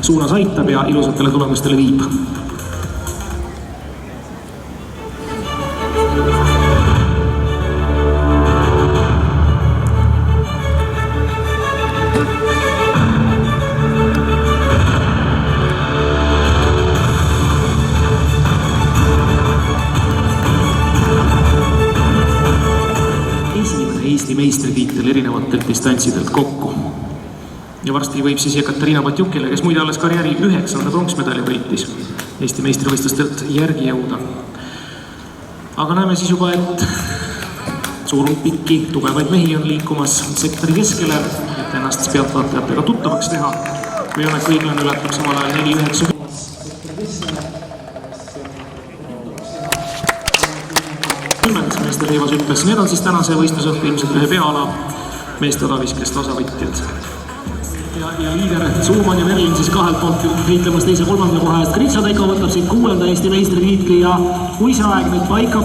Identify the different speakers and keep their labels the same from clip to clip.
Speaker 1: suunas aitab ja ilusatele tulemustele viib. Eesti meistritiitel erinevatelt distantsidelt kokku. Ja varsti võib siis Ekaterina Batjukile, kes muide alles karjääri 9. pronksmedali võitis, Eesti meistrivõistlustelt järgi jõuda. Aga näeme siis juba, et suur pikki, tugevaid mehi on liikumas sektori keskele, et ennast pealtvaatajatega tuttavaks teha. Või on, et kõiglane ületab samal ajal 4-9. Meeste teivas ütles, need on siis tänase võistlusõhtu ilmselt ühe peaala meeste odaviskest osavõtjad. Ja liider Suumann ja Merlin siis kahelt poolt heitlemas teise kolmanda koha eest. Gritša Taiko võtab siit 6. Eesti meistritiitli ja kui see aeg nüüd paika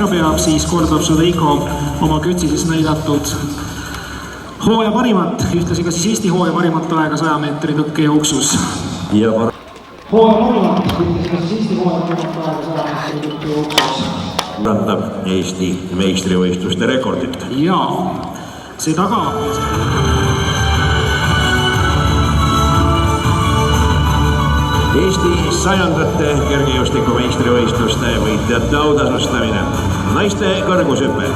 Speaker 1: peab, siis kordab Šudeiko oma Kötsises näidatud hooaja parimat, ühtlasi ka siis Eesti hooaja parimat aega 100 meetri tõkkejooksus. Hooaja parimat, ühtlasi ka siis Eesti hooaja parimat aega 100 meetri tõkkejooksus.
Speaker 2: Tähendab Eesti meistrivõistluste rekordit.
Speaker 1: Jaa, see taga.
Speaker 2: Eesti 100. kergejõustiku meistrivõistluste võitjate autasustamine. Naiste kõrgushüpe.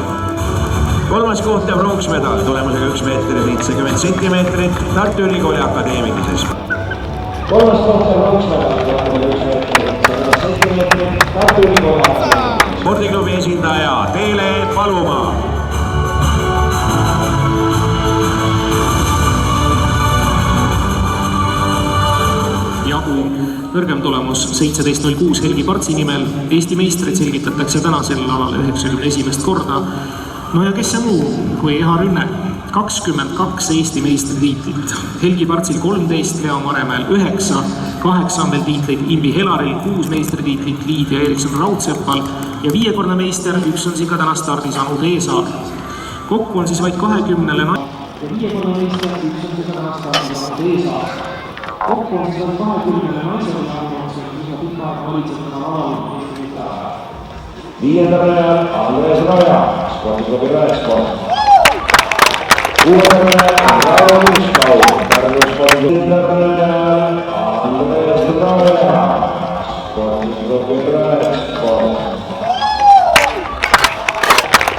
Speaker 2: 3. koht ja pronksmedal tulemusega 1 meetri 70 sentimeetrit Tartu Ülikooli Akadeemilises.
Speaker 1: 3. koht ja pronksmedal tulemusega 1 meetri 70 sentimeetrit Tartu Ülikooli Akadeemilises.
Speaker 2: Spordiklubi esindaja Teele Palumaa.
Speaker 1: Jagu kõrgem tulemus 17.06 Helgi Partsi nimel. Eesti meistrid selgitatakse tänasel alal 91. korda. No ja kes see muu kui Eha Rünne? 22 Eesti meistritiitlit. Helgi Partsil 13, Leo Maremel 9, 8 on veel tiitleid Imbi Helaril, 6 meistritiitlit Liidia Erikson Raudsepal ja 5-korne meister, 1 on siin ka täna stardi saanud Eesaar. Kokku on siis vaid 20 ja 5-korne meister, 1 on siin ka täna stardi saanud Eesaar. Kokku on siis vaid 20 naisele saanud, mida pika aega valitsetena alal Eesti mitteaja.
Speaker 3: 5. peal Andres Raja, spordiklubi Raeksport. 6. peal Raavo Miskau, Pärnu spordiklubi. 7. peal Andres Raja, spordiklubi Raeksport.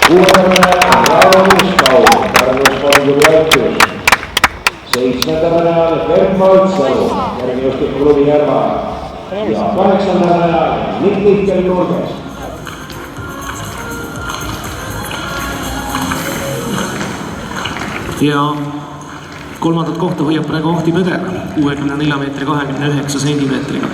Speaker 3: 6. peal Raavo Miskau, Pärnu spordiklubi Raeksport. 7. peal Gert Maltsalu, kergejõustikuklubi Järva. Ja 8. peal Mikkel Nurges.
Speaker 1: Ja kolmandat kohta hoiab praegu Ohti Peder 64 meetri 29 sentimeetriga.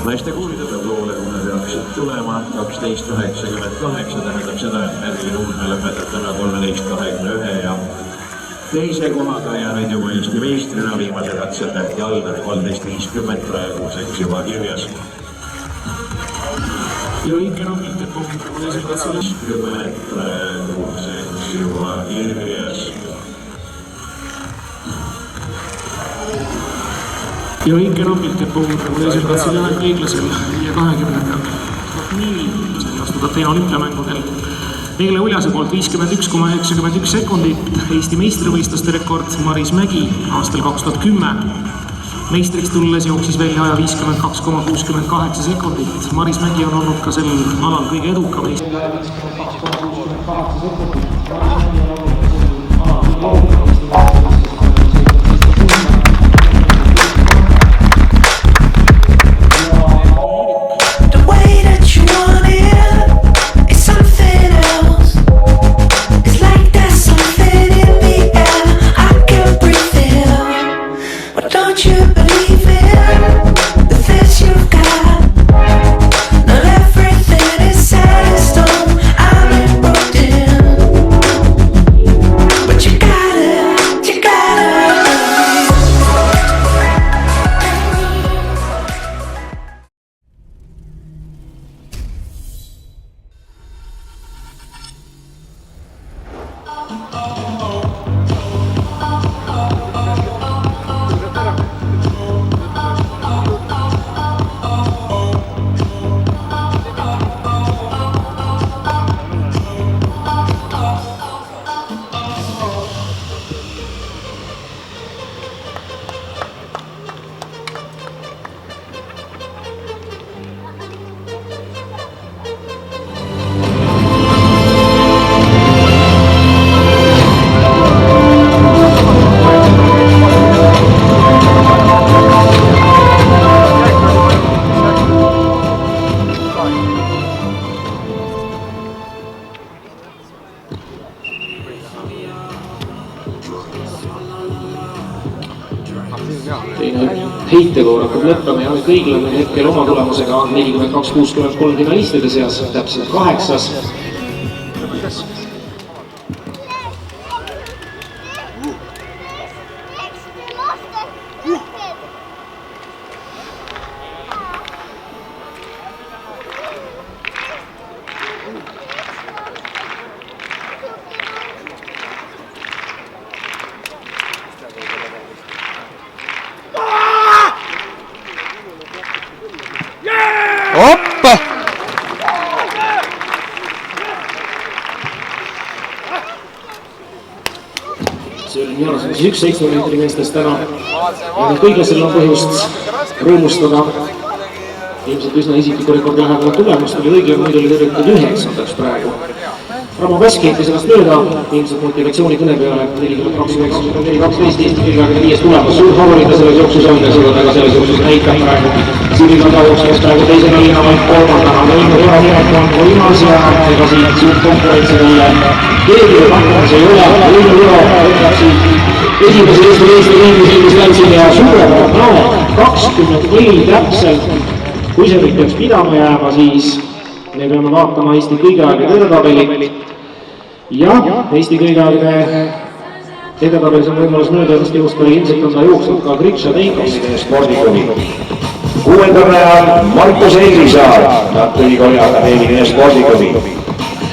Speaker 2: Naiste kuulitõbe poole, kui me peaksid tulema 12.98, tähendab seda, et Merlin Uusmäe lõpetab täna 13.21 ja teise kohaga ja nüüd juba Eesti meistrina viimase katsete Jalgari 13.50 praeguseks juba kirjas.
Speaker 1: Ja õige napilt, et kohvikud teise katsele
Speaker 2: 10 praeguseks juba kirjas.
Speaker 1: Ja õige napilt, et kohvikud teise katsele ainult liiglasel ja 20. Nii, see astuda Ateena olümpiamängudel. Meegle Uljase poolt 51,91 sekundit, Eesti meistrivõistluste rekord Maris Mägi aastal 2010. Meistriks tulles jooksis välja aja 52,68 sekundit. Maris Mägi on olnud ka sel alal kõige edukam Eesti.
Speaker 4: Don't you believe in the things you've got? Not
Speaker 1: teine heitekoor hakkab lõppema ja Janek Õiglane hetkel oma tulemusega 42-63 finalistide seas, täpselt 8.
Speaker 4: Oppa!
Speaker 1: See oli minu arvates üks 7 meetri meestest täna. Ja Õiglasel on põhjust rõõmustada. Ilmselt üsna isikliku rekordi lähedal tulemust oli Õiglane, muidu oli tõrjutud 9. praegu. Ramo Kask heitis ennast mööda, ilmselt motivatsiooni kõne peale 42-94-12 Eesti kõigile 5 tulemus. Suur favorita selles jooksus on ja seda taga selles jooksus näitab praegu. Siirikanda jooksmas praegu teise rallina vaid 3. Lõinud hea minek on võimas ja ega siit suurt konkurentsi neile keegi pakkumas ei ole. Lõinud hea võtab siit esimese Eesti liigisindustantsini ja suuremat naad 24 täpselt. Kui see nüüd peaks pidama jääma, siis me peame vaatama Eesti kõigeaegade edetabelit. Ja Eesti kõigeaegade edetabelis on võimalus mööda ennast jõustada, ilmselt on ta jooksnud ka Gritša Teikovide spordiklubi.
Speaker 3: 6. rajal Markus Eelisaar, Tartu Ülikooli Akadeemiline spordiklubi.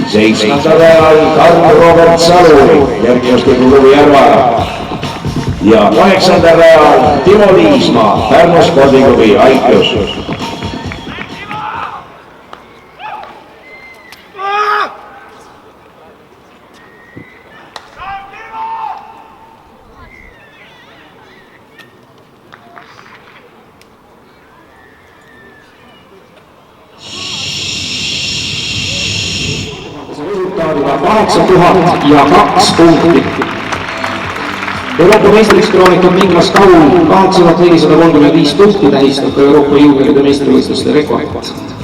Speaker 3: 7. rajal Karl Robert Salu, Kergejõustikuklubi Järvara. Ja 8. rajal Timo Liismaa, Pärnu spordiklubi Aiklus.
Speaker 1: Resultaadiga 8002 punkti. Euroopa meistriks kroonitud Niklas Kaul 8435 punkti tähistab ka Euroopa juunioride meistrivõistluste rekordit.